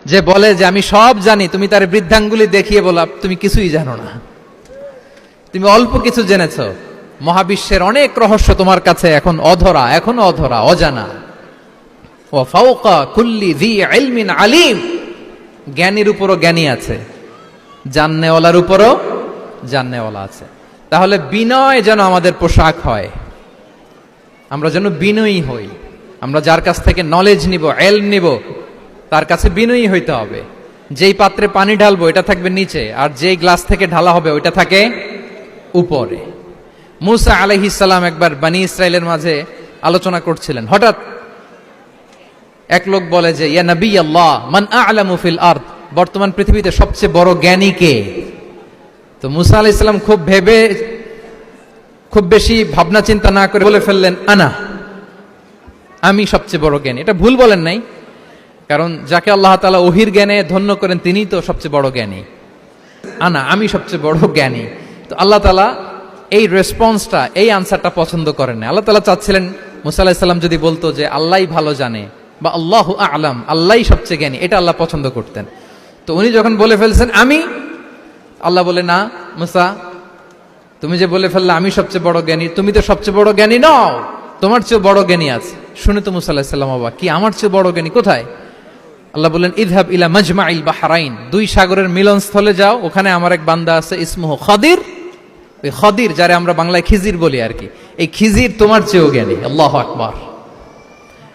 যে বলে যে আমি সব জানি, তুমি তার বৃদ্ধাঙ্গুলি দেখিয়ে বলা তুমি কিছুই জানো না, তুমি অল্প কিছু জেনেছ। মহাবিশ্বের অনেক রহস্য তোমার কাছে এখন অধরা, এখনো অধরা, অজানা। ওয়া ফাওকা কুল্লি যী ইলমিন আলিম, জ্ঞানীর উপরও জ্ঞানী আছে, জাননেওয়ালার উপরও জাননেওয়ালা আছে। তাহলে বিনয় যেন আমাদের পোশাক হয়, আমরা যেন বিনয়ী হই। আমরা যার কাছ থেকে নলেজ নিব, ইলম নিব, তার কাছে বিনয়ী হইতে হবে। যেই পাত্রে পানি ঢালবো এটা থাকবে নিচে, আর যেই গ্লাস থেকে ঢালা হবে ওইটা থাকে উপরে। মুসা আলাইহিস সালাম একবার বনি ইসরাইলের মাঝে আলোচনা করছিলেন, হঠাৎ এক লোক বলে যে ইয়া নবী আল্লাহ মান আ'লামু ফিল আরদ, বর্তমান পৃথিবীতে সবচেয়ে বড় জ্ঞানী কে? তো মুসা আলাইহিস সালাম খুব বেশি ভাবনা চিন্তা না করে বলে ফেললেন আনা, আমি সবচেয়ে বড় জ্ঞানী। এটা ভুল বলেন নাই, কারণ যাকে আল্লাহ তাআলা ওহির জ্ঞানে ধন্য করেন তিনিই তো সবচেয়ে বড় জ্ঞানী। আনা, আমি সবচেয়ে বড় জ্ঞানী। তো আল্লাহ তাআলা এই রেসপন্সটা, এই আনসারটা পছন্দ করেন না। আল্লাহ তাআলা চাচ্ছিলেন মুসা আলাইহিস সালাম যদি বলতো যে আল্লাহই ভালো জানে বা আল্লাহু আ'লাম, আল্লাহই সবচেয়ে জ্ঞানী, এটা আল্লাহ পছন্দ করতেন। তো উনি যখন বলে ফেলছেন আমি, আল্লাহ বলে না মুসা, তুমি যে বলে ফেললে আমি সবচেয়ে বড় জ্ঞানী, তুমি তো সবচেয়ে বড় জ্ঞানী নও, তোমার চেয়ে বড় জ্ঞানী আছে। শুনে তো মুসা আলাইহিস সালাম অবাক, কি আমার চেয়ে বড় জ্ঞানী কোথায়? আল্লাহ বললেন ইযহাব ইলা মাজমাইল বাহরাইন, দুই সাগরের মিলনস্থলে যাও, ওখানে আমার এক বান্দা আছে ইসমুহু খাদির। ওই খাদির, যারে আমরা বাংলায় খিজির বলি আর কি, এই খিজির তোমার চেয়েও জ্ঞানী। আল্লাহু আকবার।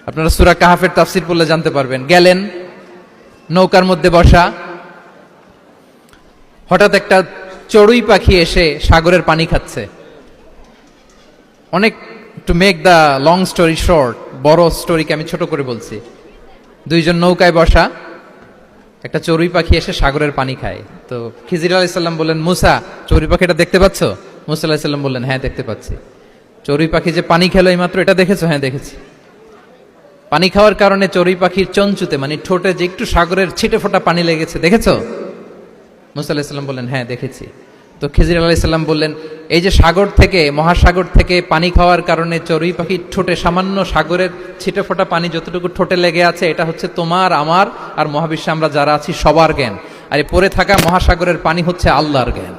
আপনারা সূরা কাহাফের তাফসীর পড়লে জানতে পারবেন। গেলেন, নৌকার মধ্যে বসা, হঠাৎ একটা চড়ুই পাখি এসে সাগরের পানি খাচ্ছে। অনেক, to make the long story short, বড় স্টোরিকে আমি ছোট করে বলছি। দুইজন নৌকায় বসা, একটা চড়ুই পাখি এসে সাগরের পানি খায়। তো খিজির আলাইহিস সালাম বললেন মুসা, চড়ুই পাখিটা দেখতে পাচ্ছ? মুসা আলাইহিস সালাম বললেন হ্যাঁ দেখতে পাচ্ছি। চড়ুই পাখি যে পানি খেলো এইমাত্র, এটা দেখেছো? হ্যাঁ দেখেছি। পানি খাওয়ার কারণে চড়ুই পাখির চঞ্চুতে, মানে ঠোঁটে যে একটু সাগরের ছিটে ফোটা পানি লেগেছে, দেখেছো? মুসা আলাইহিস সালাম বললেন হ্যাঁ দেখেছি। তো খিজির আলাইহিস সালাম বললেন এই যে সাগর থেকে, মহাসাগর থেকে পানি খাওয়ার কারণে চড়ুই পাখির ঠোঁটে সামান্য সাগরের ছিটে ফোটা পানি যতটুকু ঠোঁটে লেগে আছে, এটা হচ্ছে তোমার, আমার আর মহাবিশ্বে আমরা যারা আছি সবার জ্ঞান। আর এই পড়ে থাকা মহাসাগরের পানি হচ্ছে আল্লাহর জ্ঞান।